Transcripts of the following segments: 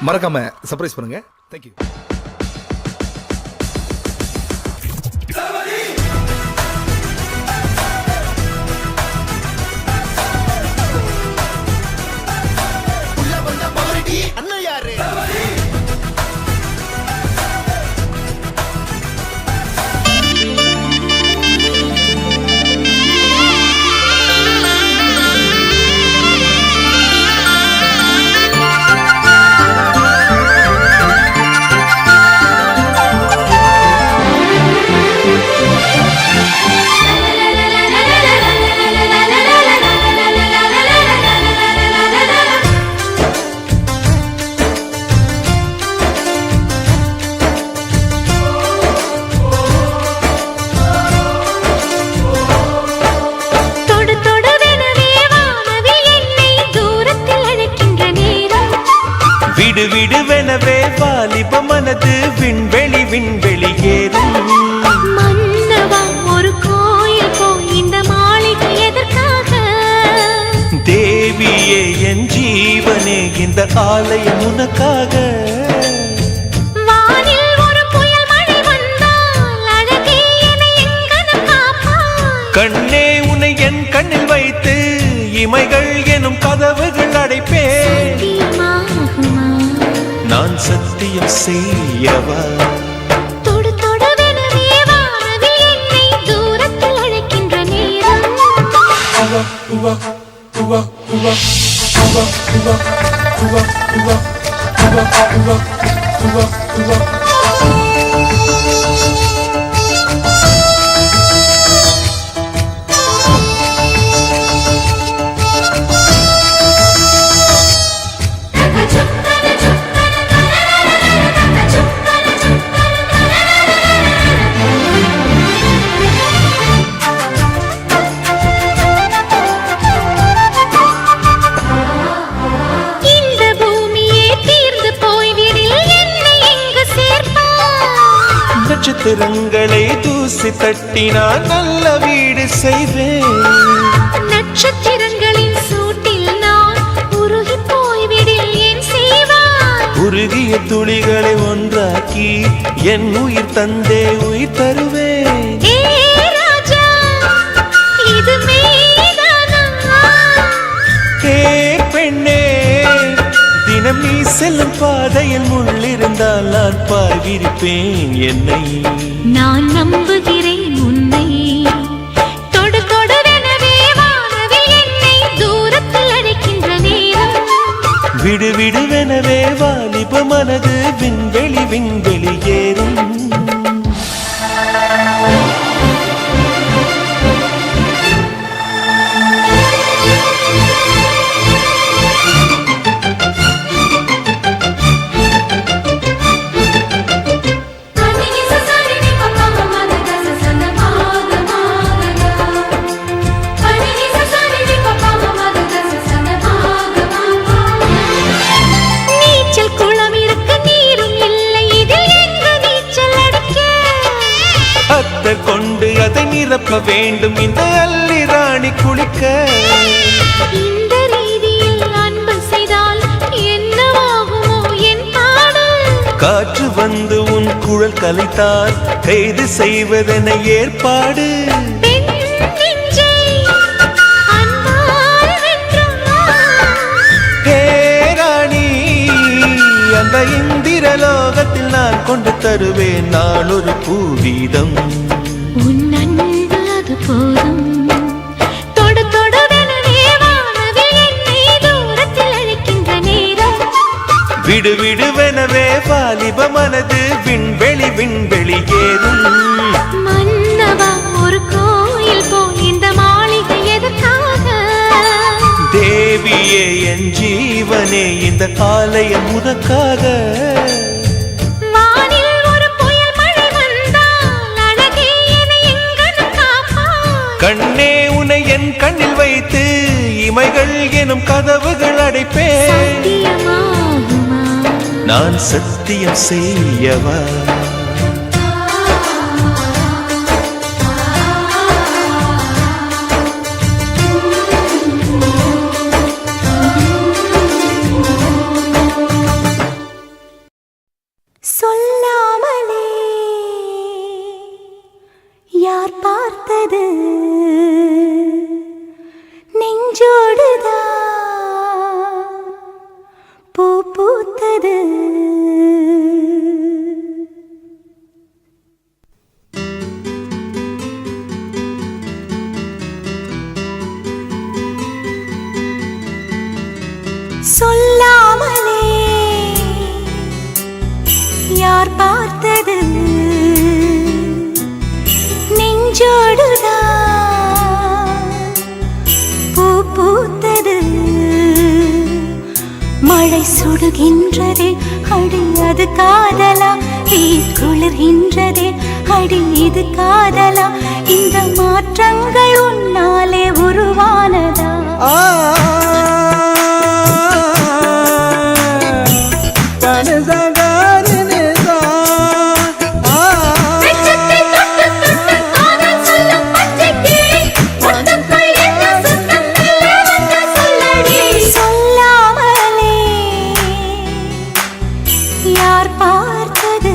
மறக்காம சர்ப்ரைஸ் பண்ணுங்க. தேங்க்யூ. விடுவிடுவெனவே வாலிப மனது விண்வெளி விண்வெளி ஏறும். மன்னவா ஒரு கோயில் போய் இந்த மாளிகை எதற்காக? தேவியே என் ஜீவனே இந்த ஆலயம் உனக்காக. வானில் ஒரு புயல் மழை வந்தால் அழகே என்னை எங்கனம் காப்பாய். கண்ணே உன்னை என் கண்ணில் வைத்து இமைகள் எனும் கதவுகள் அடைப்பேன். நான் சத்தியம் செய்யவா? தொடு தொடுவெனவே வானவில் என்னை தூரத்தில் அழைக்கின்ற நேரம். நட்சத்திரங்களை தூசி தட்டினால் நல்ல வீடு செய்வேன். நட்சத்திரங்களின் சூட்டில் நான் உருகி போய்விடில் என் செய்வாய். உருகிய துளிகளை ஒன்றாக்கி என் உயிர் தந்தே உயிர் தருவேன். ராஜா இது மெய்தானா? பெண்ணே தினம் நீ செல்லும் பாதையில் முள்ளிருந்தால் நான் பார்விருப்பேன். என்னை நான் நம்புகிறேன் உன்னை. தொடு தொடுவெனவே வானவில் என்னை தூரத்தில் அழைக்கின்ற நேரம். விடுவிடுவெனவே வாலிப மனது விண்வெளி விண்வெளி ஏறும். கொண்டு அதை நிரப்ப வேண்டும் இந்த அல்லி ராணி குளிக்க. இந்த ரீதியில் அன்பு செய்தால் என்னவாகுமோ என் பாடு? காற்று வந்து உன் குழல் கலைத்தால் கைது செய்வதென ஏற்பாடு. அந்த இந்திரலோகத்தில் நான் கொண்டு தருவேன் நான் ஒரு பூவீதம். உன் அன்பு அது போதும். தொடு தொடுவெனவே வானவில் என்னை தூரத்தில் அழைக்கின்ற நேரம். விடுவிடுவெனவே வாலிப மனது விண்வெளி விண்வெளி ஏறும். மன்னவா ஒரு கோயில் போய் இந்த மாளிகை எதற்காக? தேவியே என் ஜீவனே இந்த ஆலயம் உனக்காக. வானில் ஒரு புயல் மழை வந்தால் அழகே என்னை எங்கனம் காப்பாய். கண்ணே உன்னை என் கண்ணில் வைத்து இமைகள் எனும் கதவுகள் அடைப்பேன். நான் சத்தியம் செய்யவா? சொல்லாமலே யார் பார்த்தது நெஞ்சோடுதான் பூ பூத்தது மழை சுடுகின்றதே அடி அது காதலா தீ குளிர்கின்றதே அடி இது காதலா இந்த மாற்றங்கள் உன்னாலே உருவானதா யார் பார்த்தது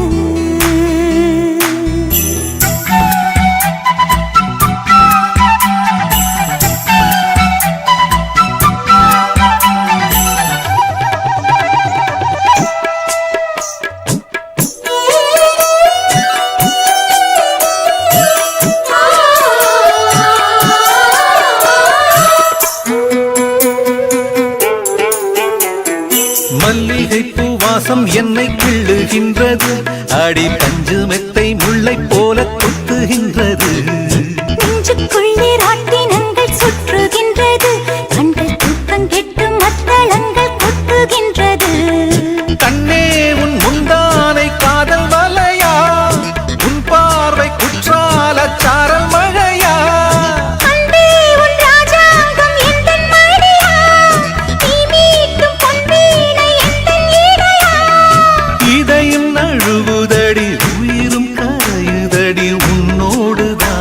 மல்லிகைப்பூ வாசம் என்னை கிள்ளுகின்றது அடி பஞ்சு மெத்தை முல்லை போல கொத்துகின்றது நெஞ்சுக்குள்ளே ராட்டினங்கள் சுற்றுகின்றது கண்கள் தூக்கம் கெட்டு மத்தளங்கள் கொட்டுகின்றது கண்ணே உன் முந்தானை காதல் வலையா உன் பார்வை குற்றால சாரல் மழையா அன்பே உன் ராஜாங்கம் எந்தன் மடியா நீ மீட்டும் பொன்வீணை எந்தன் இடையா இதயம் நழுவுதடி உயிரும் கரையுதடி உன்னோடுதான்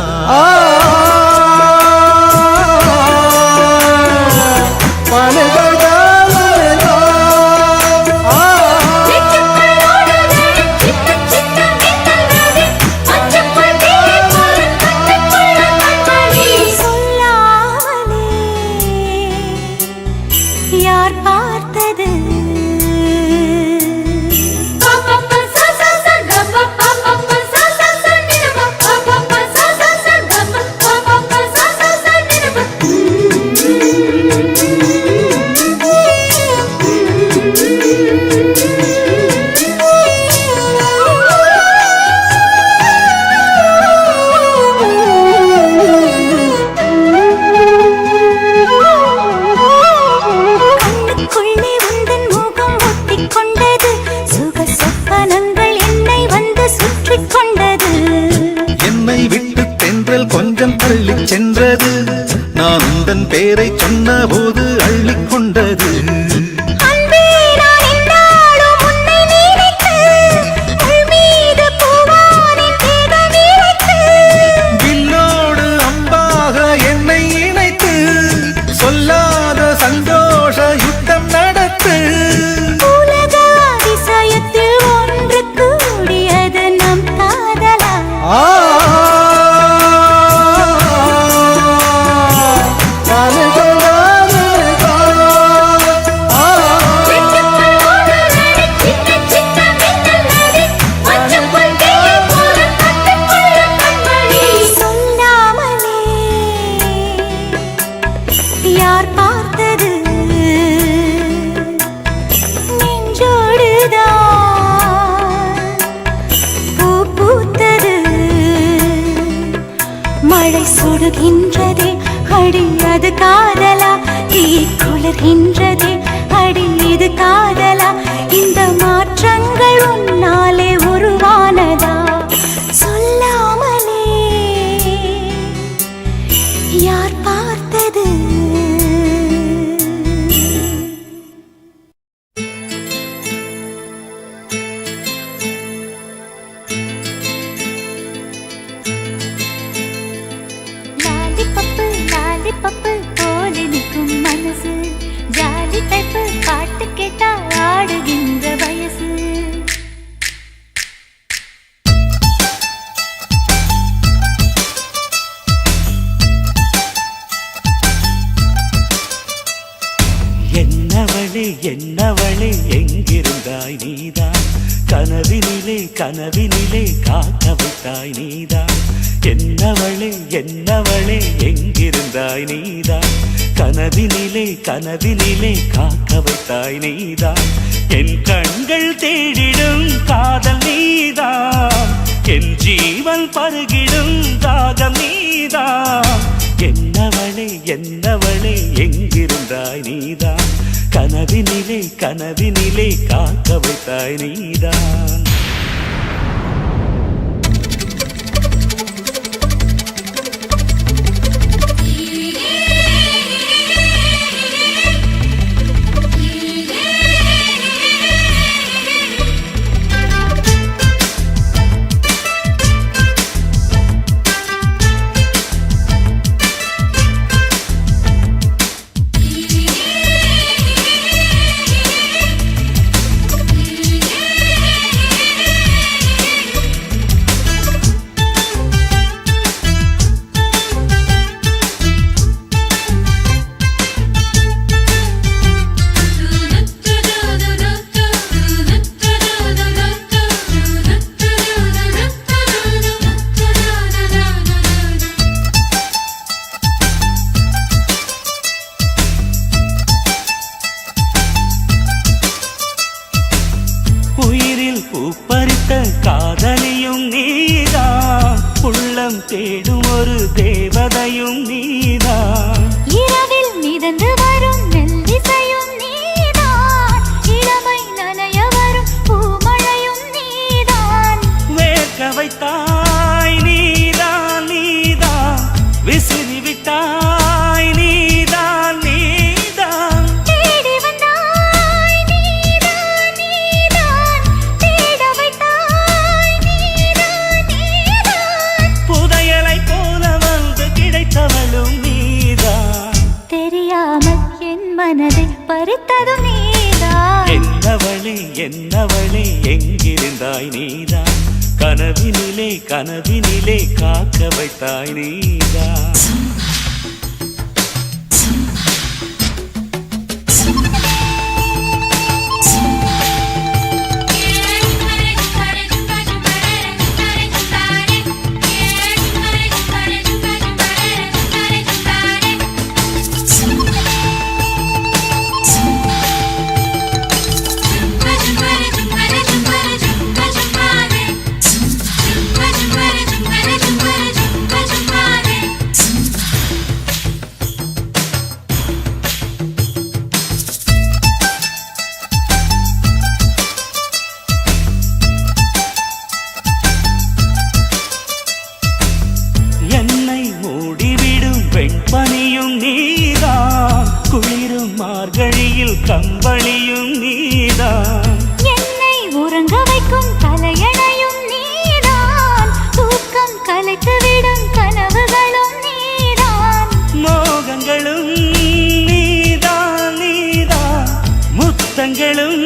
யார் பார்த்தது கண்ணுக்குள்ளே உந்தன் முகம் ஒட்டிக்கொண்டது சுக சொப்பனங்கள் என்னை வந்து சுற்றிக் கொண்டது என்னை விட்டு தென்றல் கொஞ்சம் தள்ளி சென்றது நான் உந்தன் பேரை சொன்ன போது அள்ளிக் கொண்டது அன்பே நான் என்னாலும் உன்னை நினைத்து உள் மீது பூவானின் தேகம் இறைத்து வில்லோடு அம்பாக என்னை இணைத்து சொல்லாத சந்தோஷ யுத்தம் நடத்து உலக அதிசயத்தில் ஒன்று கூடியது நம் காதலா சொல்லாமலே யார் பார்த்தது நெஞ்சோடுதான் பூ பூத்தது மழை சுடுகின்றதே அடி அது காதலா தீ குளிர்கின்றதே அடி இது காதலா இந்த மாற்றங்கள் உன்னாலே உருவானதா சொல்லாமலே யார் பார்த்தது லாலிபப்பு போல நிற்கும் மனசு ஜாலி டைப்பு பாட்டு கேட்டா ஆடுகின்ற வயசு என்னவளே என்னவளே எங்கிருந்தாய் நீதான் கனவினிலே கனவினிலே காக்க வைத்தாய் நீதான் என்னவளே என்னவளே எங்கிருந்தாய் நீதான் கனவினிலே கனவினிலே காக்க வைத்தாய் நீதான் என் கண்கள் தேடிடும் காதல் நீதான் என் ஜீவன் பருகிடும் தாகம் நீதான் என்னவளே என்னவளே எங்கிருந்தாய் நீதான் கனவினிலே கனவினிலே காக்க வைத்தாய் நீதான் பூப்பறித்த காதலியும் நீதான் உள்ளம் தேடும் ஒரு தேவதையும் நீதான் இரவில் மிதந்து வரும் மெல்லிசையும் நீதான் இளமை நனைய வரும் பூமழையும் நீதான் வேர்க்க வைத்தாய் நீதான் நீதான் விசிறி விட்டாய் நீதான் நீதான் தேடி வந்தாய் நீதான் நீதான் தேட வைத்தாய் நீதான் நீதான் புதையலை போல வந்து கிடைத்தவளும் நீதான் தெரியாமல் என் மனதை பறித்ததும் நீதான் என்னவளே என்னவளே எங்கிருந்தாய் நீதான் கனவினிலே கனவினிலே காக்க வைத்தாய் நீதான் வெண்பனியும் நீதான் குளிரும் மார்கழியில் கம்பளியும் நீதான் என்னை உறங்க வைக்கும் தலையணையும் நீதான் தூக்கம் கலைத்துவிடும் கனவுகளும் நீதான் மோகங்களும் நீதான் நீதான் முத்தங்களும்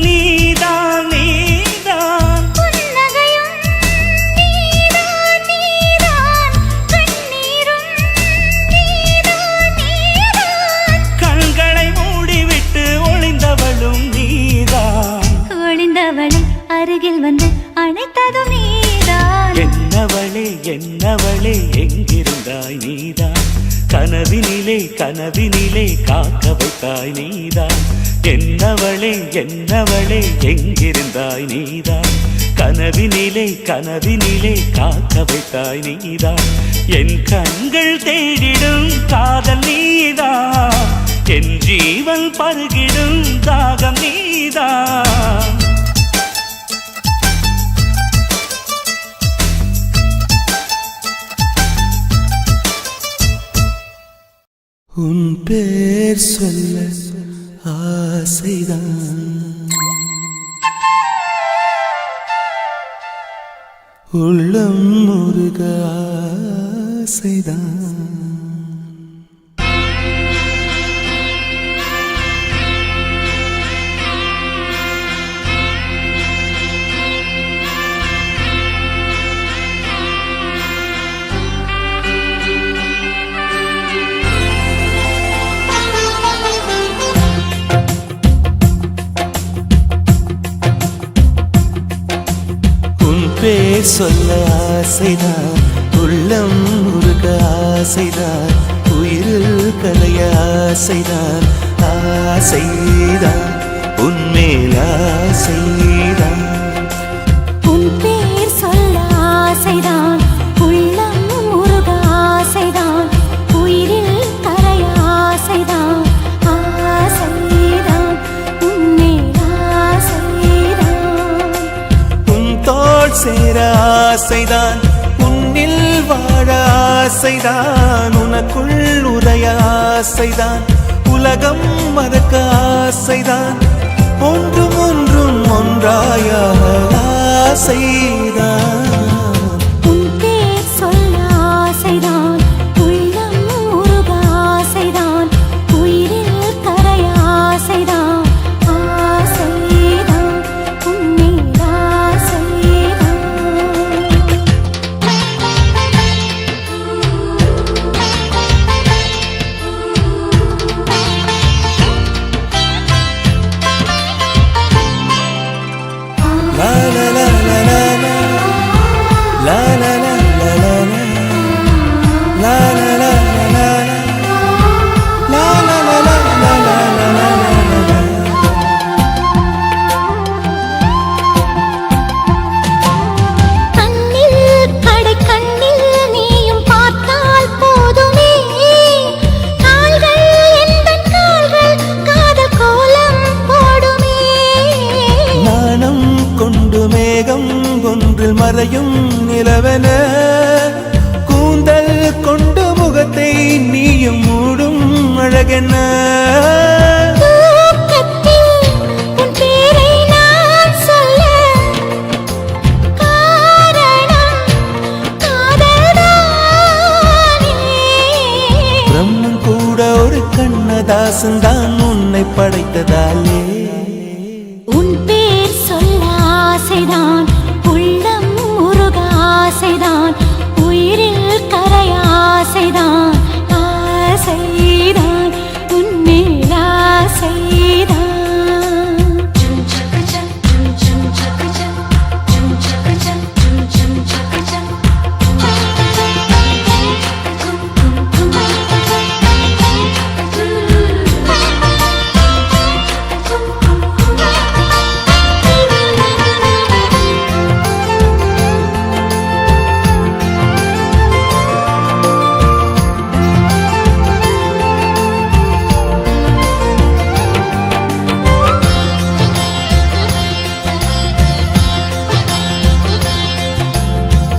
நீதான் நீதான் புன்னகையும் நீதான் நீதான் கண்ணீரும் நீதான் நீதான் கண்களை மூடிவிட்டு ஒளிந்தவளும் நீதான் ஒளிந்தவளை அருகில் வந்து அணைத்ததும் நீதான் என்னவளே என்னவளே எங்கிருந்தாய் நீதான் கனவினிலே கனவினிலே காக்க வைத்தாய் நீதான் என்னவளே என்னவளே எங்கிருந்தாய் நீதான் கனவினிலே கனவினிலே காக்க வைத்தாய் நீதான் என் கண்கள் தேடிடும் காதல் நீதான் என் ஜீவன் பருகிடும் தாகம் நீதான் உன் பேர் சொல்ல ஆசைதான் உள்ளம் முருக ஆசைதான் சொல்ல ஆசைதான் உள்ளம் உருக ஆசைதான் உயிரில் கலைய ஆசைதான் ஆசைதான் உன்மேல் ஆசைதான் உன் பேர் சொல்ல ஆசைதான் உள்ளம் உருக ஆசைதான் உயிரில் கரைய ஆசைதான் ஆசைதான் உன்மேல் ஆசைதான் உன் தோள் சேர ஆசைதான் உன்னில் வாழ ஆசைதான் உனக்குள் உரைய ஆசைதான் உலகம் மறக்க ஆசைதான் ஒன்றும் ஒன்றும் ஒன்றாயாக ஆசைதான் உன் பேர் சொல்ல ஆசைதான் உள்ளம் உருக ஆசைதான் உயிரில் கரைய ஆசைதான் ஆசைதான் உன்மேல் ஆசைதான் La la la la la la la la la la la la la la la la la la la la கண்ணில் கடை கண்ணில் நீயும் பார்த்தால் போதுமே கால்கள் எந்தன் கால்கள் காதல் கோலம் போடுமே நாணம் கொண்டு மேகம் ஒன்றில் மறையும் நிலவென கூந்தல் கொண்டு முகத்தை நீயும் மூடும் அழகென்ன தூக்கத்தில் உன் பேரை நான் சொல்ல காரணம் காதல்தானே பிரம்மன் கூட ஒரு கண்ணதாசன் தான் உன்னை படைத்ததாலே உன் பேர் சொல்ல ஆசைதான் உள்ளம் உருக ஆசைதான் உயிரில் கரைய ஆசைதான் ஆசைதான் உன்மேல் ஆசைதான்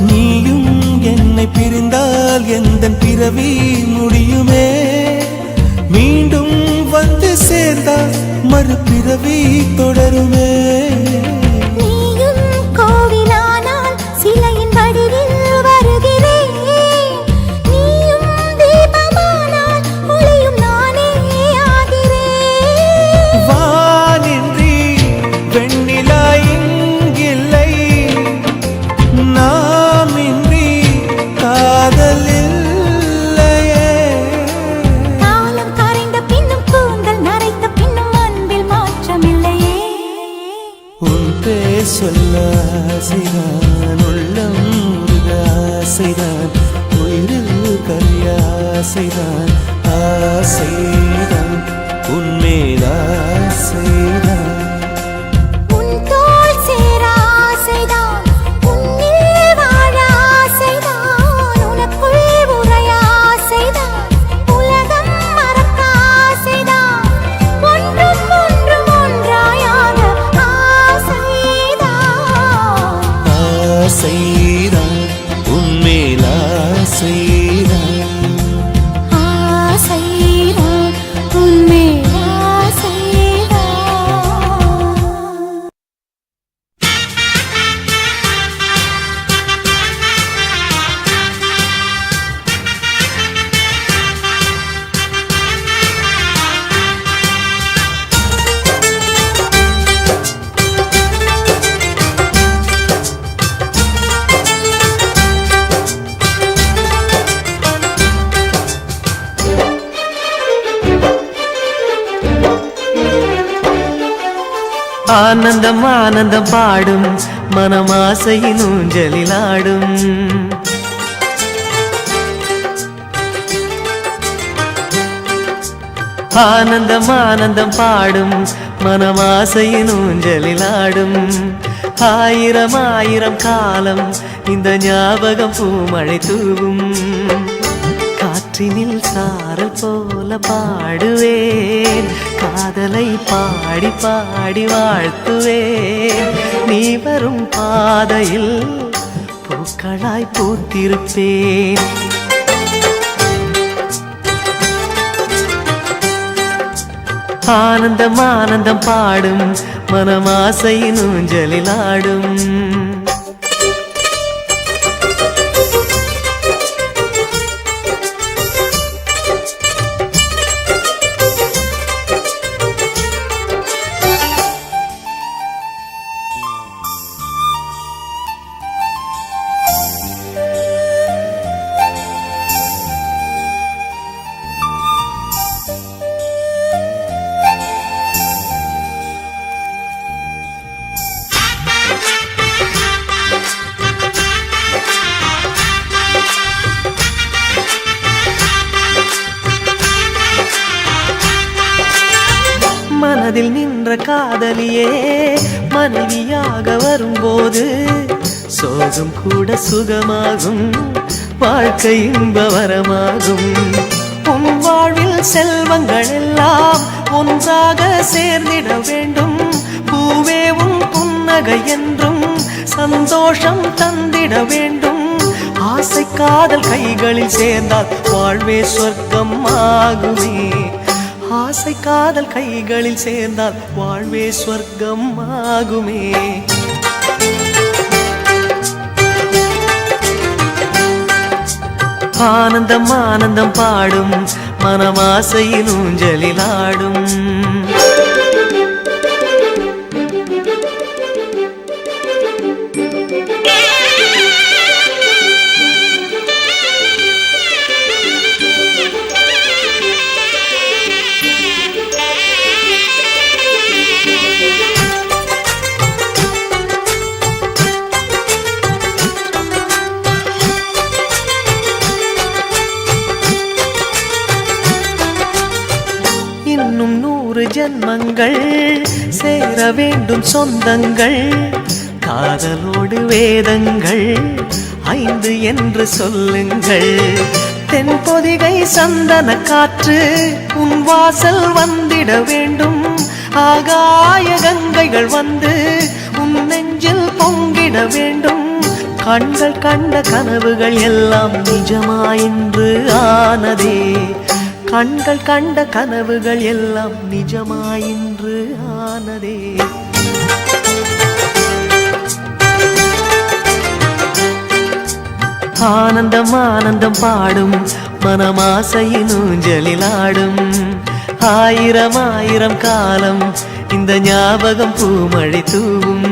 நீயும் என்னை பிரிந்தால் எந்தன் பிறவி முடியுமே மீண்டும் வந்து சேர்ந்தால் மறுபிறவி தொடருமே நீயும் கோவிலானால் சிலையின் வடிவில் வருகிறேன் நீயும் தீபமானால் ஒளியும் நானே ஆகிறேன் வானின்றி வெண்ணிலா இங்கில்லை நாமின்றி காதல் இல்லையே காலம் கரைந்த பின்னும் கூந்தல் நரைத்த பின்னும் அன்பில் மாற்றமில்லையே உன் பேர் சொல்ல ஆசைதான் உள்ளம் உருக ஆசைதான் உயிரில் கரிய ஆசைதான் ஆசைதான் உன்மேல் ஆசைதான் உன் தோள் சேர ஆசைதான் உன்னில் வாழ ஆசைதான் உனக்குள் உரைய ஆசைதான் உலகம் மறக்க ஆசைதான் ஒன்றும் ஒன்றும் ஒன்றாயாக ஆசைதான் ஆசைதான் உன்மேல் ஆசைதான் ஆசைதான் உன்மேல் ஆசைதான் ஆனந்தம் ஆனந்தம் பாடும் மனமாசையின் ஊஞ்சலிலாடும். ஆனந்தம் ஆனந்தம் பாடும் மனமாசையின் ஊஞ்சலிலாடும். ஆயிரம் ஆயிரம் காலம் இந்த ஞாபகம் பூமழை தூவும். காற்றினில் சாரல் போல பாடுவேன், காதலை பாடி பாடி வாழ்த்துவேன். நீ வரும் பாதையில் பூக்களாய் பூத்திருப்பேன். ஆனந்தம் ஆனந்தம் பாடும் மனமாசையின் ஊஞ்சலிலாடும். மனதில் நின்ற காதலியே மனைவியாக வரும்போது சோகம் கூட சுகமாகும், வாழ்க்கை இன்பவரமாகும். உன் வாழ்வில் செல்வங்கள் எல்லாம் ஒன்றாக சேர்ந்திட வேண்டும். பூவே உன் புன்னகை என்றும் சந்தோஷம் தந்திட வேண்டும். ஆசை காதல் கைகளில் சேர்ந்தால் வாழ்வே சொர்க்கம் ஆகுமே. ஆசை காதல் கைகளில் சேர்ந்தால் வாழ்வே சொர்க்கம் ஆகுமே. ஆனந்தம் ஆனந்தம் பாடும் மனமாசையின் ஊஞ்சலிலாடும். இன்னும் 100 ஜன்மங்கள் சேர வேண்டும் சொந்தங்கள். காதலோடு வேதங்கள் 5 என்று சொல்லுங்கள். தென்பொதிகை சந்தன காற்று உன் வாசல் வந்திட வேண்டும். ஆகாய கங்கைகள் வந்து உன் நெஞ்சில் பொங்கிட வேண்டும். கண்கள் கண்ட கனவுகள் எல்லாம் நிஜமாயின்று ஆனதே. கண்கள் கண்ட கனவுகள் எல்லாம் நிஜமாயின்று ஆனதே. ஆனந்தம் ஆனந்தம் பாடும் மனமாசையின் ஊஞ்சலிலாடும். ஆயிரம் ஆயிரம் காலம் இந்த ஞாபகம் பூமழை தூவும்.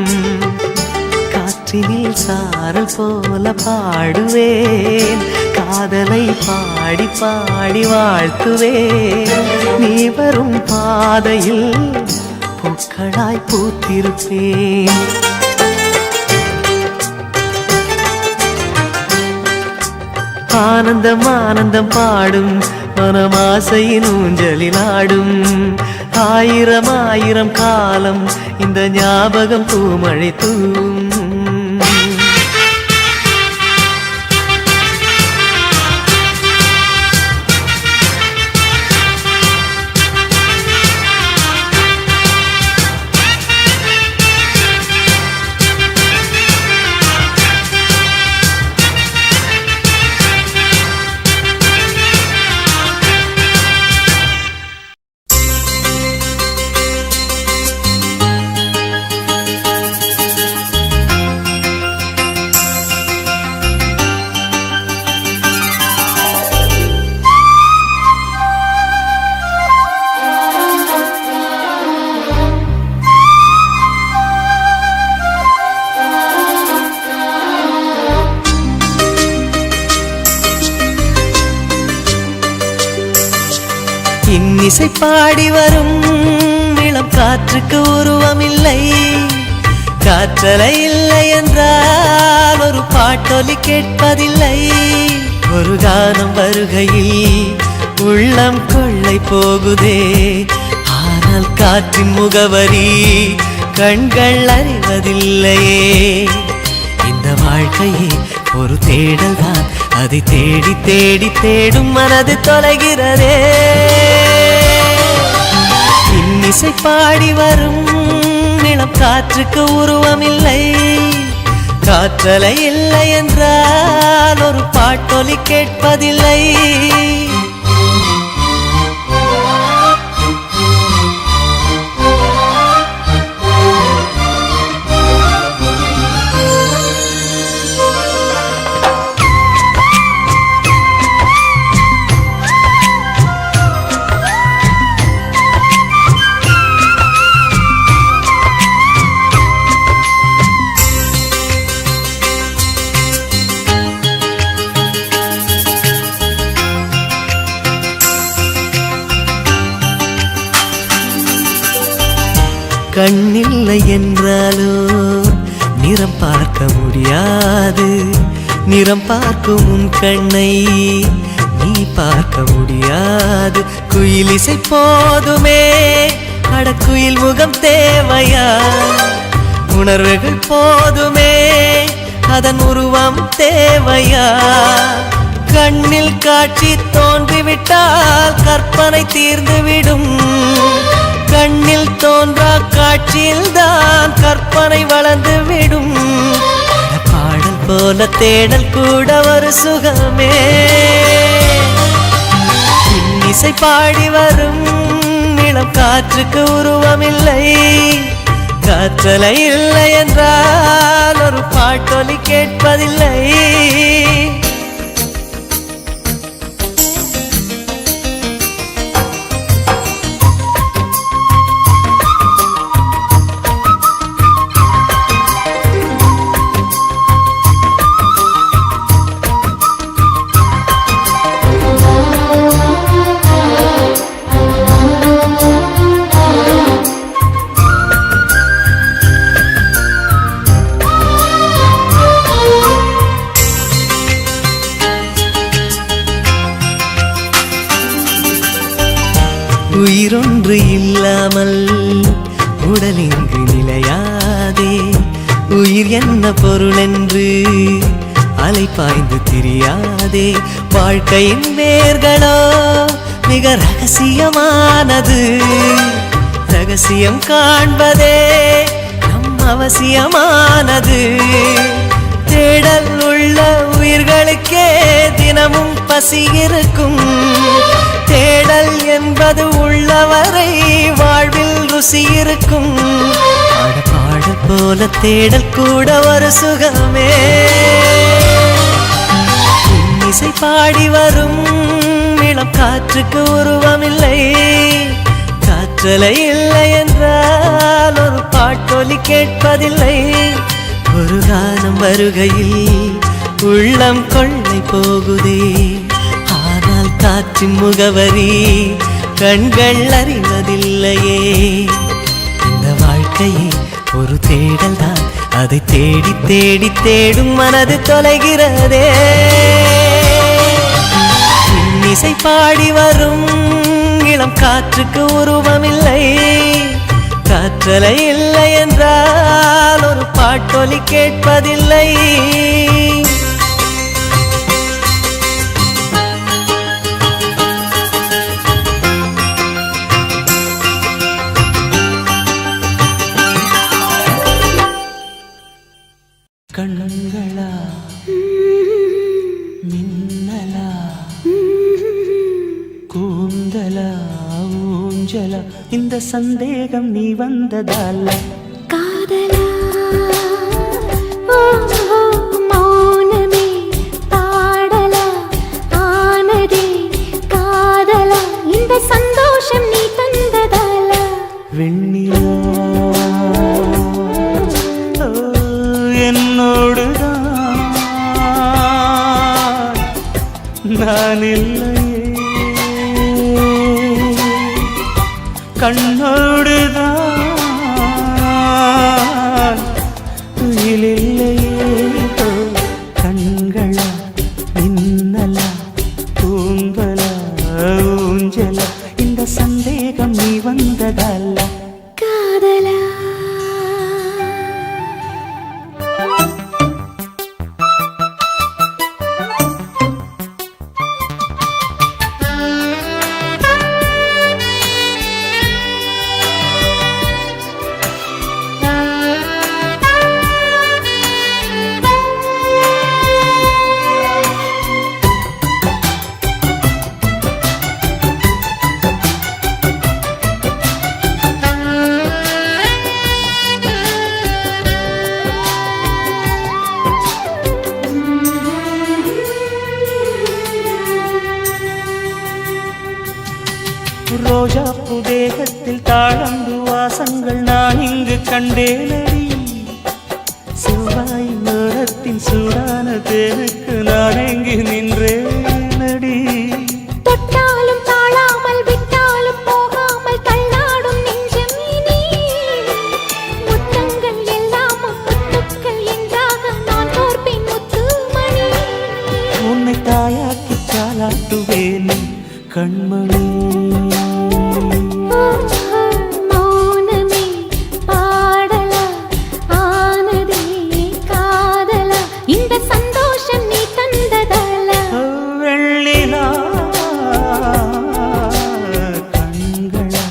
காற்றினில் சாரல் போல பாடுவேன், காதலை பாடி பாடி வாழ்த்துவேன். நீ வரும் பாதையில் பூக்களாய் பூத்திருப்பேன். ஆனந்தம் ஆனந்தம் பாடும் மனமாசையின் ஊஞ்சலிலாடும். ஆயிரம் ஆயிரம் காலம் இந்த ஞாபகம் பூமழை தூவும். இன்னிசை பாடி வரும் இளம் காற்றுக்கு உருவமில்லை. காற்றலை இல்லை என்றால் ஒரு பாட்டொலி கேட்பதில்லை. ஒரு கானம் வருகையில் உள்ளம் கொள்ளை போகுதே, ஆனால் காற்றின் முகவரி கண்கள் அறிவதில்லையே. இந்த வாழ்க்கையே ஒரு தேடல் தான், அதை தேடி தேடி தேடும் மனது தொலைகிறதே. இன்னிசை பாடி வரும் இளம் காற்றுக்கு உருவமில்லை. காற்றலை இல்லை என்றால் ஒரு பாட்டொலி கேட்பதில்லை. கண்ணில்லை என்றாலோ நிறம் பார்க்க முடியாது. நிறம் பார்க்கும் உன் கண்ணை நீ பார்க்க முடியாது. குயிலிசை போதுமே, அடக்குயில் முகம் தேவையா? உணர்வுகள் போதுமே, அதன் உருவம் தேவையா? கண்ணில் காட்சி தோன்றிவிட்டால் கற்பனை தீர்ந்துவிடும். கண்ணில் தோன்றா காட்சியில் தான் கற்பனை வளர்ந்து விடும். பாடல் போல தேடல் கூட ஒரு சுகமே. இன்னிசை பாடி வரும் இளம் காற்றுக்கு உருவமில்லை. காற்றலை இல்லை என்றால் ஒரு பாட்டொலி கேட்பதில்லை. உயிரொன்று இல்லாமல் உடல் இங்கு நிலையாதே. உயிர் என்ன பொருள் என்று அலைப்பாய்ந்து தெரியாதே. வாழ்க்கையின் வேர்களோ மிக ரகசியமானது. ரகசியம் காண்பதே நம் அவசியமானது. தேடல் உள்ள உயிர்களுக்கே தினமும் பசி இருக்கும். தேடல் என்பது உள்ளவரை வாழ்வில் ருசி இருக்கும். பாடல் போல தேடல் கூட ஒரு சுகமே. இன்னிசை பாடி வரும் இளம் காற்றுக்கு உருவமில்லை. காற்றலை இல்லை என்றால் ஒரு பாட்டொலி கேட்பதில்லை. ஒரு கானம் வருகையில் உள்ளம் கொள்ளை போகுதே, ஆனால் காற்றின் முகவரி கண்கள் அறிவதில்லையே. இந்த வாழ்க்கையே ஒரு தேடல் தான், அதை தேடி தேடி தேடும் மனது தொலைகிறதே. இன்னிசை பாடி வரும் இளம் காற்றுக்கு உருவமில்லை. காற்றலை இல்லை என்றால் ஒரு பாட்டொலி கேட்பதில்லை. கண்களா மின்னலா கூந்தலா ஊஞ்சலா, இந்த சந்தேகம் நீ வந்ததால காதலா மௌனமே பாடலா ஆனதே காதலா, இந்த சந்தோஷம் நீ தந்ததால வெண்ணிலா என்னோடுதான் நான் இல்லையே, கண்ணோடுதான் ரோஜா புதேகத்தில் தாழம்பு வாசங்கள் நான் இங்கு கண்டேனடி. செவ்வாய் நேரத்தின் சூடான தேனுக்கு நான் எங்கு நின்றேனடி. தொட்டாலும் தாழாமல் விட்டாலும் போகாமல் தள்ளாடும் நெஞ்சம் இனி. முத்தங்கள் எல்லாம் முத்துக்கள் என்றாக நான் தோற்பேன் முத்துமணி. உன்னை தாயாக்கி தாளாட்டுவேன் கண்மணி. மௌனமே பாடலா ஆனதே காதலா இந்த சந்தோஷம் நீ தந்ததலா. வெள்ளிலா கண்களா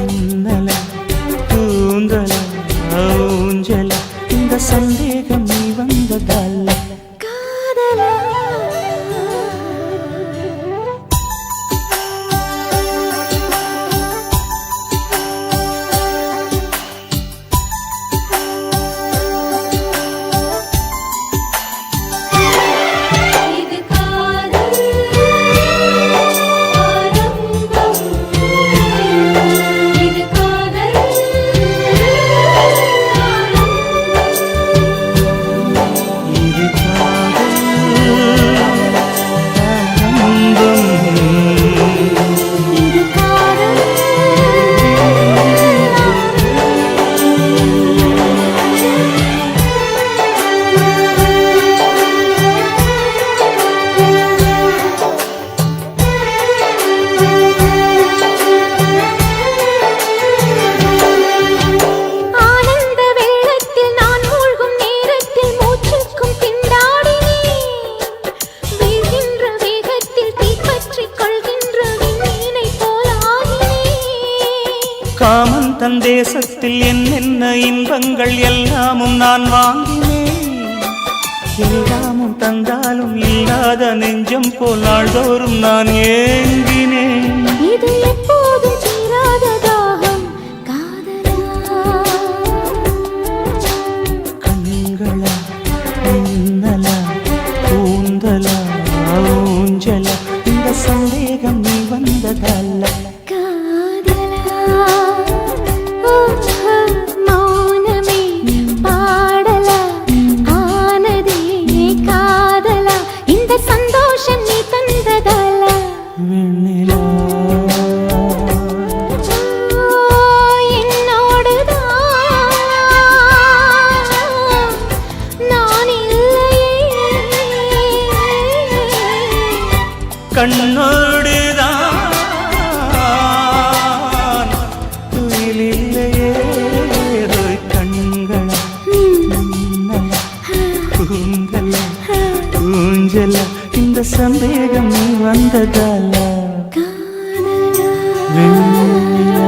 மின்னலா கூந்தலா ஊஞ்சலா இந்த சந்தேகம் நீ வந்ததல்ல. காதலா இது காதல் ஆரம்பம். இது காதல் இது காதல் ஆரம்பம். இது காதல் ஆனந்த வெள்ளத்தில் நான் மூழ்கும் நேரத்தில் மூச்சுக்கும் திண்டாடினேன். வீழ்கின்ற வேகத்தில் தீப்பற்றிக் கொள்கின்ற விண்மீனை போல் ஆகினேன். காமன் தன் தேசத்தில் என்னென்ன இன்பங்கள் எல்லாமும் நான் வாங்கினேன். எல்லாமும் தந்தாலும் இல்லாத நெஞ்சம் போல் நாள்தோறும் நான் ஏங்கினேன். இது எப்போதும் தீராத தாகம் காதலா. கண்களா மின்னலா கூந்தலா ஊஞ்சலா இந்த சந்தேகம் நீ வந்ததல்ல. காதலா மௌனமே பாடலா ஆனதே காதலா இந்த சந்தோஷம் நீ தந்ததலா. வெண்ணிலா என்னோடுதான் நான் இல்லையே. கண்ணோடுதான் துயிலில்லையே. கண்களா மின்னலா கூந்தலா ஊஞ்சலா இந்த சந்தேகம் நீ வந்ததால. காதலா வெண்ணிலா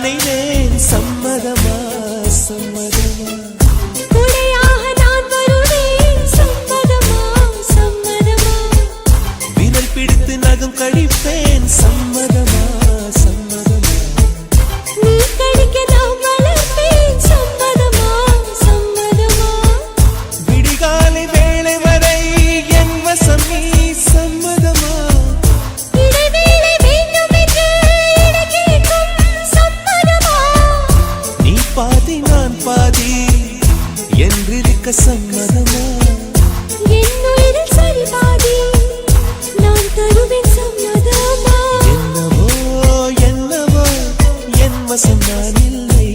நனைவேன் சம்மதமா சம்மதமா குடையாக நான் வருவேன் சம்மதமா சம்மதமா விரல் பிடித்து நகம் கழிப்பேன் சம்மதமா சம்மதமா நீ கடிக்க நான் வளர்ப்பேன் சம்மதமா சம்மதமா விடிகாலை வேளை வரை என் வசம் நீ சம்மதமா இடைவேளை வேண்டும் என்று இடக்கேட்கும் சம்மதமா நீ பாதி நான் பாதி என்றிருக்க சம்மதமா என் உயிரில் சரி பாதி நான் தருவேன் சம்மதமா என்னவோ என்னவோ என் வசம் நான் இல்லை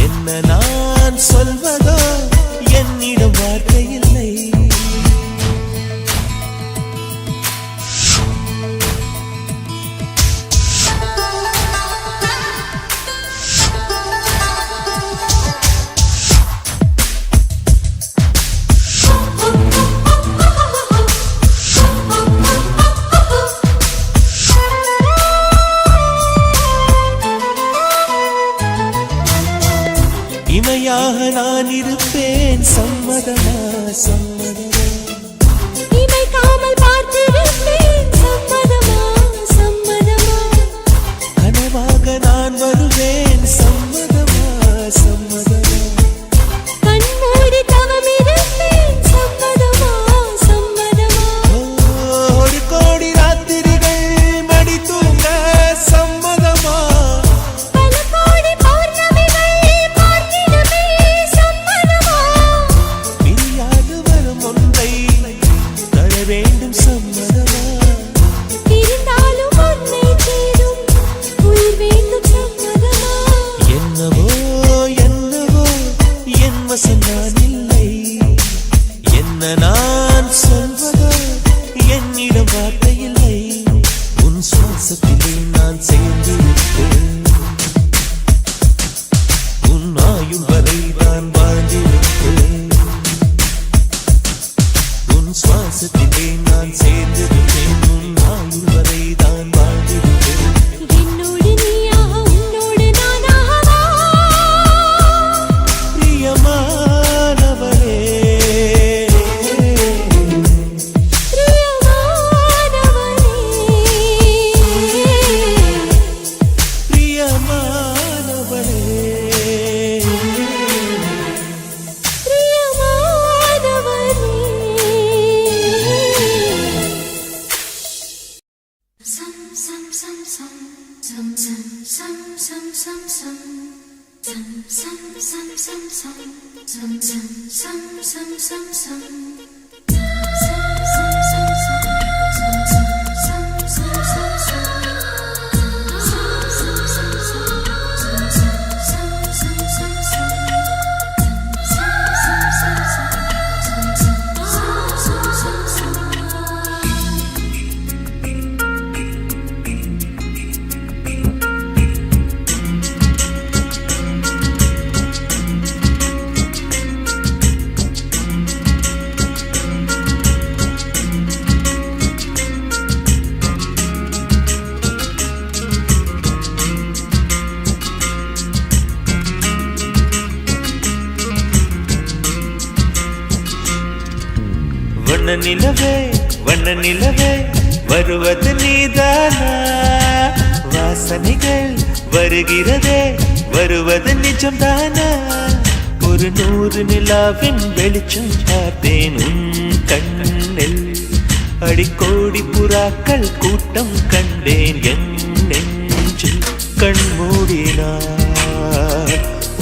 என்ன நான் சொல்வதோ என்னிடம் வார்த்தை இல்லை இமையாக நான் இருப்பேன் சம்மதமா சம்மதமா இமைக்காமல் பார்த்திருப்பேன் சம்மதமா சம்மதமா கனவாக நான் வருவேன் சம்மதமா சம்மதமா கண்மூடி தவம் இருப்பேன் சம்மதமா சம்மதமா ஒரு கோடி ராத்திரிகள் மடி தூங்க சம்மதமா பல கோடி பௌர்ணமிகள் பார்த்திடுமே சம்மதமா பிரியாது வரும் ஒன்றை தர வேண்டும் சம்மதமா இருந்தாலும் உன்னை தேடும் உயிர் வேண்டும் சம்மதமா என்னவோ என்னவோ என் வசம் நான் இல்லை என்ன நான் சொல்வதோ என்னிடம் வார்த்தை இல்லை உன் சுவாசத்திலே நான் சேர்ந்திருப்பேன் உன் ஆயுள் வரை நான் வாழ்ந்திருப்பேன் உன் சுவாசத்திலே நான் சேர்ந்திருப்பேன் உன் ஆயுள் வரை தான் வாழ்ந்திருப்பேன் என்னோடு நீயாக உன்னோடு நானாகவா பிரியமானவரே பிரியமானவரே வண்ண நிலவே வண்ண நிலவே வருவது நீதானா வாசனைகள் வருகிறதே வருவது நிஜம்தானா ஒரு 100 நிலாவின் வெளிச்சம் பார்த்தேன் உன் கண்ணில் அடிக்கோடி புறாக்கள் கூட்டம் கண்டேன் என் நெஞ்சில் கண்மூடினார்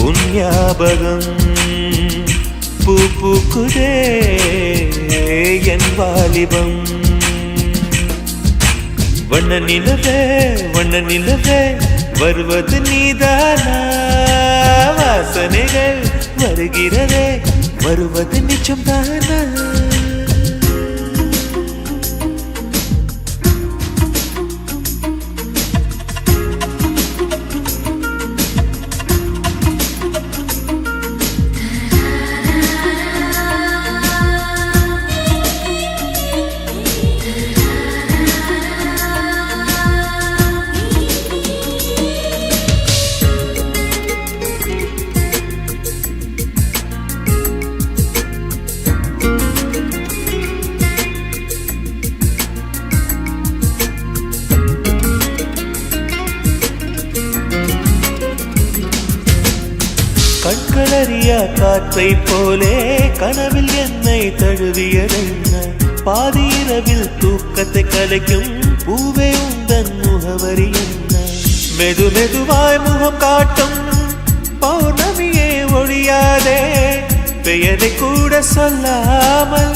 உன் ஞாபகம் பூ பூக்குதே என் வாலிபம் வண்ண நிலவே வருவது நீதானா வாசனைகள் வருகிறதே வருவது நிஜம்தானா கண்களறியா காற்றை போலே கனவில் என்னை தழுவியதென்ன பாதி இரவில் தூக்கத்தை கலைக்கும் பூவே உந்தன் முகவரி என்ன மெது மெதுவாய் முகம் காட்டும் பௌர்ணமியே ஒழியாதே பெயரை கூட சொல்லாமல்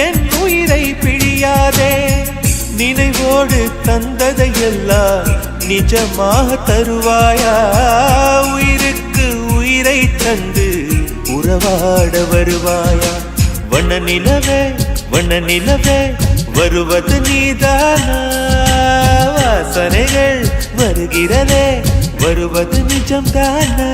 என் உயிரை பிழியாதே நினைவோடு தந்ததையெல்லாம் நிஜமாக தருவாயா உயிருக்கு உயிரை தந்து உறவாட வருவாயா வண்ண நிலவே வருவது நீதானா வாசனைகள் வருகிறதே வருவது நிஜம்தானா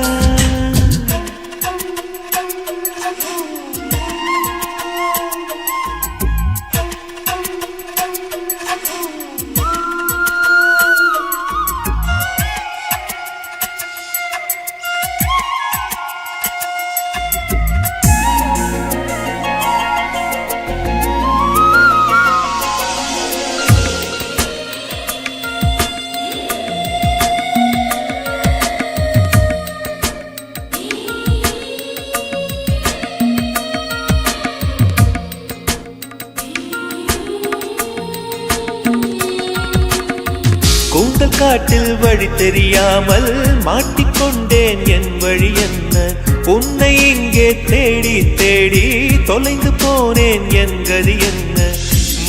கூந்தல் காட்டில் வழி தெரியாமல் மாட்டிக்கொண்டேன் என் வழி என்ன உன்னை இங்கே தேடி தேடி தொலைந்து போனேன் என் கதி என்ன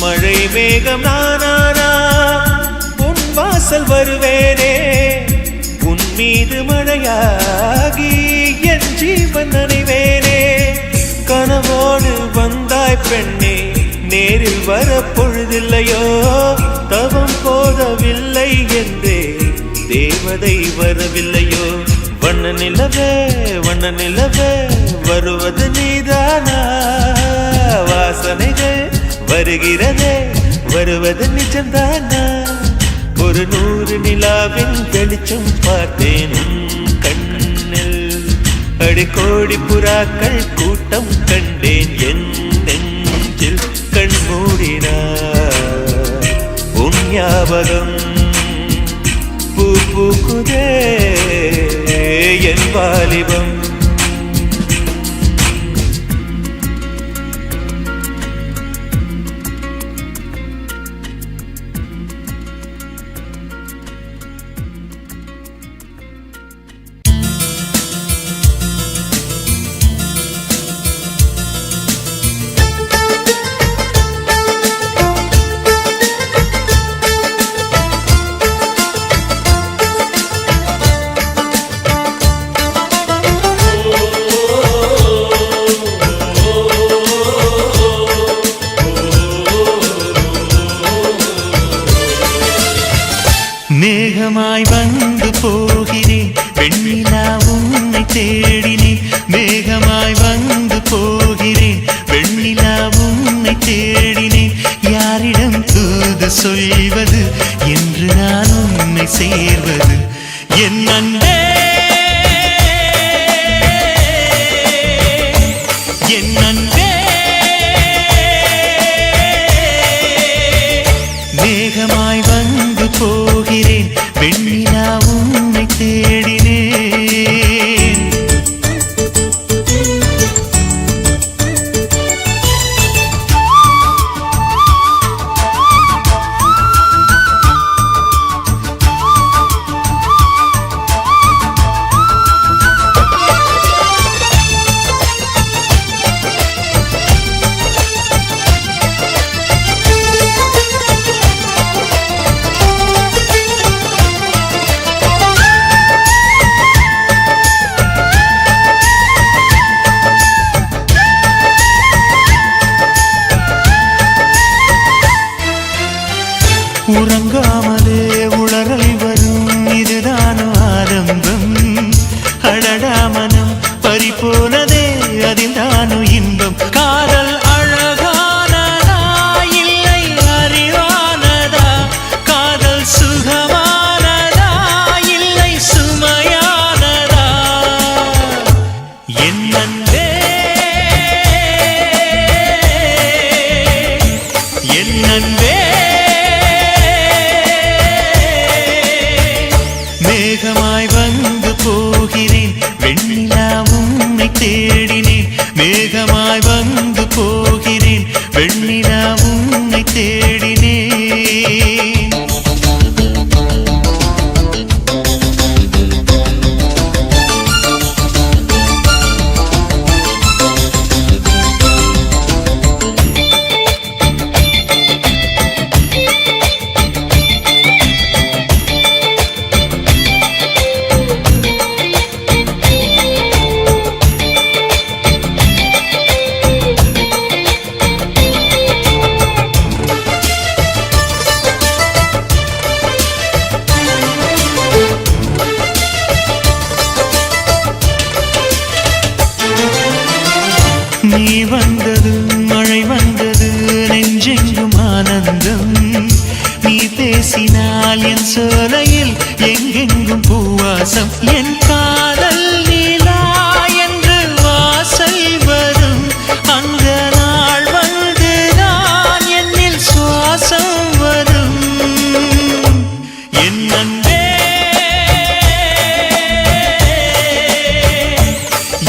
மழை மேகம் நானானா உன் வாசல் வருவேனே உன் மீது மழையாகி என் ஜீவன் நனைவேனே கனவோடு வந்தாய் பெண்ணே நேரில் வர பொழுதில்லையோ தவம் போதவில்லை என்றே தேவதை வரவில்லையோ வண்ண நிலவே வருவது நீதானா வாசனைகள் வருகிறதே வருவது நிஜம்தானா ஒரு 100 நிலாவின் வெளிச்சம் பார்த்தேன் கண்ணில் அடிக்கோடி புறாக்கள் கூட்டம் கண்டேன் என் நெஞ்சில் கண் மூடினார் உன் ஞாபகம் பூ பூக்குதே என் வாலிபம் மேகமாய் வந்து போகிறேன் வெண்ணிலா உன்னை தேடினேன் மேகமாய் வந்து போகிறேன் வெண்ணிலா உன்னை தேடினேன் யாரிடம் தூது சொல்வது என்று நான் உன்னை சேர்வது என் அன்பே என் அன்பே மேகமாய் வந்து போகிறேன் வெண்ணிலா உன்னை தேடினேன்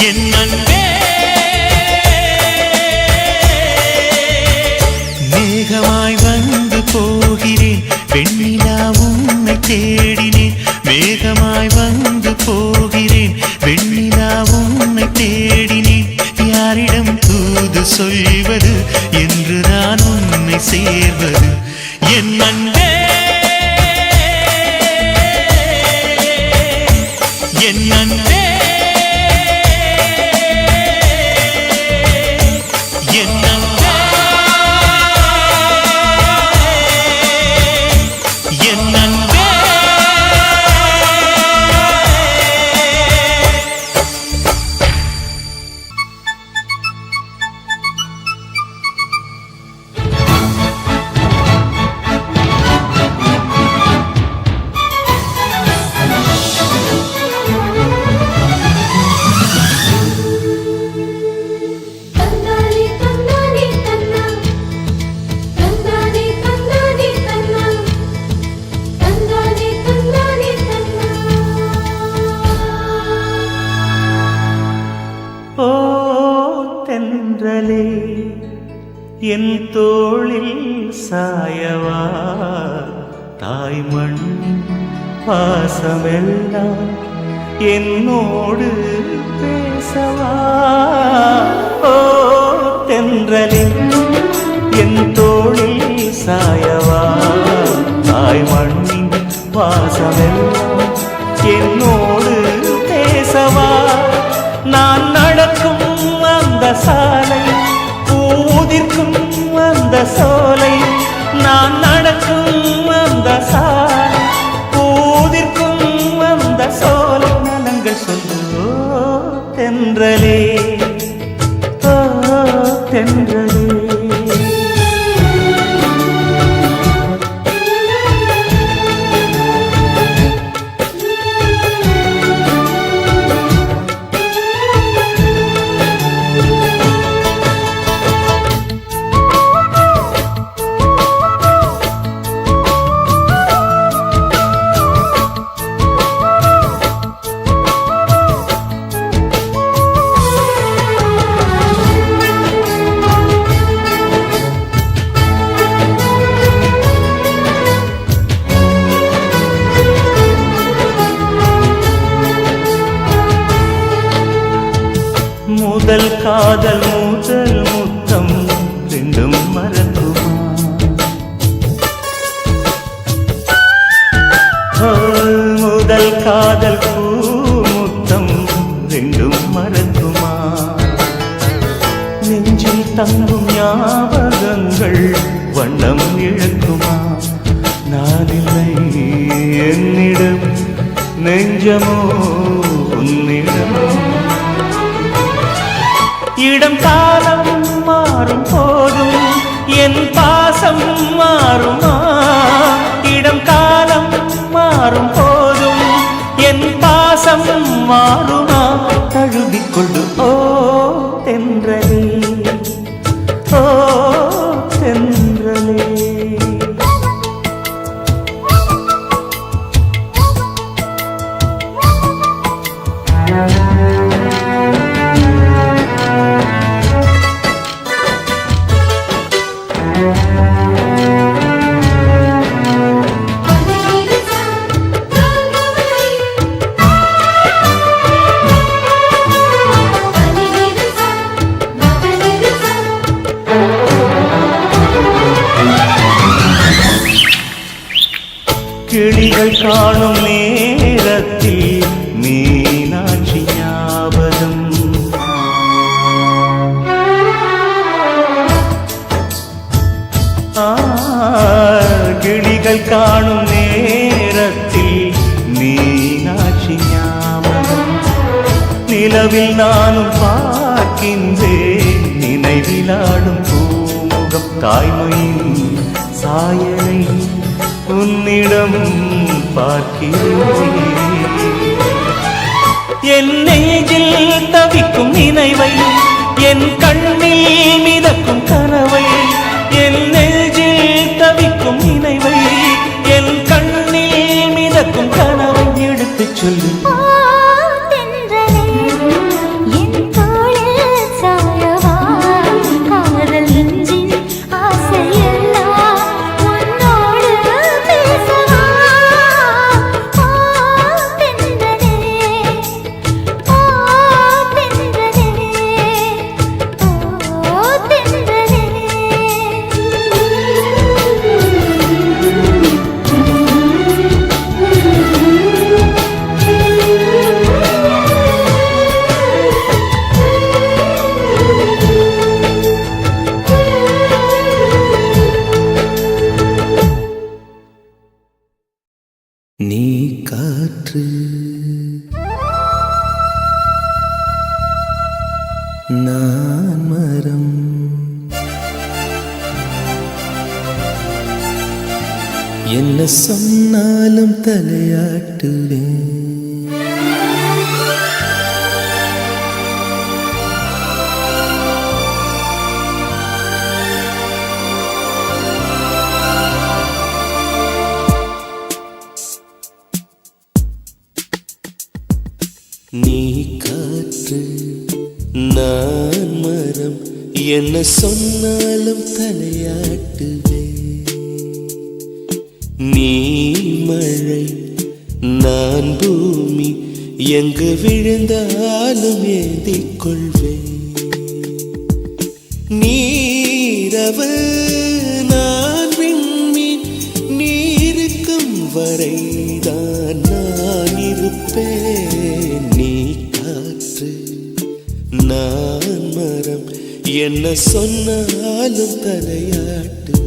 என் அன்பே மேகமாய் வந்து போகிறேன் வெண்ணிலா உன்னை தேடினேன் மேகமாய் வந்து போகிறேன் வெண்ணிலா உன்னை தேடினேன் யாரிடம் தூது சொல்வது என்று நான் உன்னை சேர்வது என் அன்பே என் அன்பே என் அன்பே என் அன்பே தந்தானே தந்தானே தன்னா தந்தானே தந்தானே தன்னா தந்தானே தந்தானே தன்னா ஓ தென்றலே என் தோளில் சாயவா தாய்மண் பாசமெல்லாம் என்னோடு பேசவா ஓ தென்றலே என் தோளில் சாயவா தாய்மண்ணின் பாசமெல்லாம் என்னோடு பேசவா நான் நடக்கும் அந்த சாலை பூதிர்க்கும் அந்த சோலை நான் நடக்கும் அந்த சாலை பூதிர்க்கும் அந்த சோலை நலங்கள் சொல்லோ தென்றலே ஓ தென்றலே முதல் காதல் முதல் முத்தம் ரெண்டும் மறக்குமா முதல் காதல் பூ முத்தம் ரெண்டும் மறக்குமா நெஞ்சில் தங்கும் ஞாபகங்கள் வண்ணம் இழக்குமா நான் இல்லை என்னிடம் நெஞ்சமோ உன்னிடம் இடம் காலம் மாறும் போதும் என் பாசம் மாறுமா இடம் காலம் மாறும் போதும் என் பாசம் மாறுமா தழுவிக்கொண்டு ஓ தென்றலே ஓ தென்றலே கிளிகள் காணும் நேரத்தில் மீனாட்சி ஞாபகம் கிளிகள் காணும் நேரத்தில் மீனாட்சி ஞாபகம் நிலவில் நானும் பார்க்கின்றேன் நினைவிலாடும் பூமுகம் தாய்மையின் சாயலை உன்னிடம் பார்க்கிறேன் என் நெஞ்சில் தவிக்கும் நினைவை என் கண்ணில் மிதக்கும் கனவை என் நெஞ்சில் தவிக்கும் நினைவை என் கண்ணில் மிதக்கும் கனவை எடுத்துச் சொல்லு தென்றலே என் நான் மரம். என்ன சொன்னாலும் தலையாட்டுவேன். நீ காற்று நான் மரம், என்ன சொன்னாலும் தலையாட்டுவே. நீ மழை நான் பூமி, எங்கு விழுந்தாலும் ஏந்திக் கொள்வேன். நீரவு நான் விண்மீன், நீருக்கும் வரைதான் நான் இருப்பேன். நீ காற்று நான் மரம், என்ன சொன்னாலும் தலையாட்டுவே.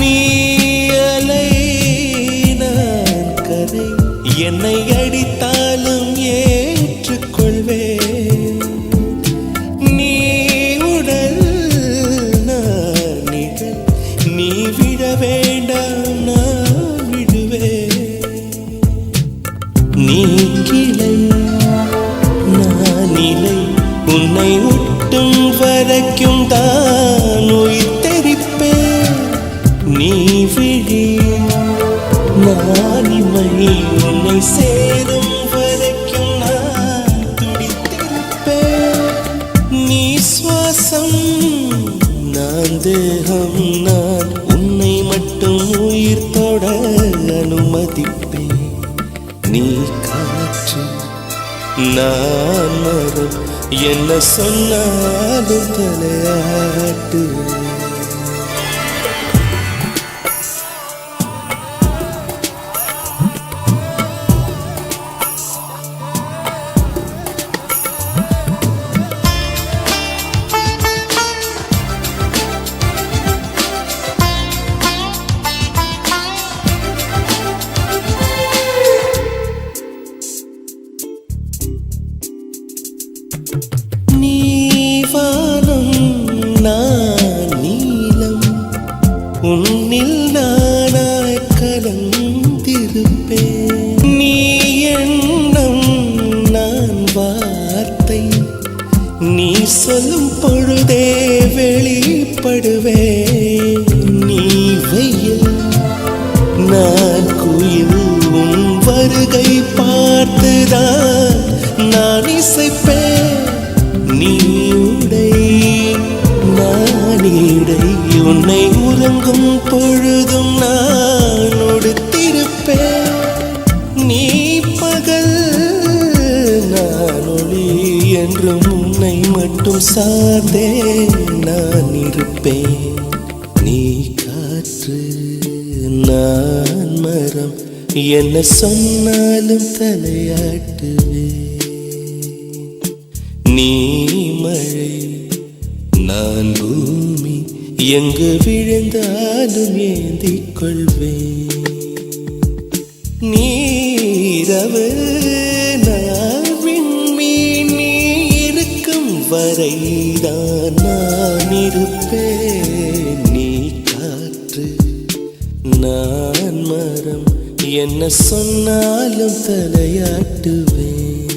நீ அலை நான் கரை, என்னை அடித்தாலும் ஏற்றுக்கொள்வேன். நீ உடல் நான் நிழல், நீ விட வேண்டாம் நான் விடுவேன். நீ கிளை நான் இலை, உன்னை ஒட்டும் வரைக்கும் தான் உயிர்த்தெரிப்பேன். நீ விழி நான் இமை, உன்னை சேரும் வரைக்கும் நான் துடித்திருப்பேன். நீ சுவாசம் நான் தேகம், நான் உன்னை மட்டும் உயிர் தொட அனுமதிப்பேன். நீ காற்று நான் மரம், என்ன சொன்னாலும் தலையாட்டு. நான் நீலம், உன்னில் நானாய் கலந்திருப்பேன். நீ எண்ணம் நான் வார்த்தை, நீ சொல்லும் பொழுதே வெளிப்படுவேன். நீ வெயில் நான் குயில், உன் வருகை பார்த்துதான் நான் இசைப்பேன். நீ உடை நான் இடை, உன்னை உறங்கும் பொழுதும் நான் உடுத்திருப்பேன். நீ பகல் நான் ஒளி, என்றும் உன்னை மட்டும் சார்ந்தே நான் இருப்பேன். நீ காற்று நான் மரம், என்ன சொன்னாலும் தலையாட்டுவே. நீ மழை நான் பூமி, எங்கு விழுந்தாலும் ஏந்திக் கொள்வேன். நீரவு நான் விண்மீன், நீ இருக்கும் வரைதான் நான் இருப்பேன். நீ காற்று நான் மரம், என்ன சொன்னாலும் தலையாட்டுவேன்.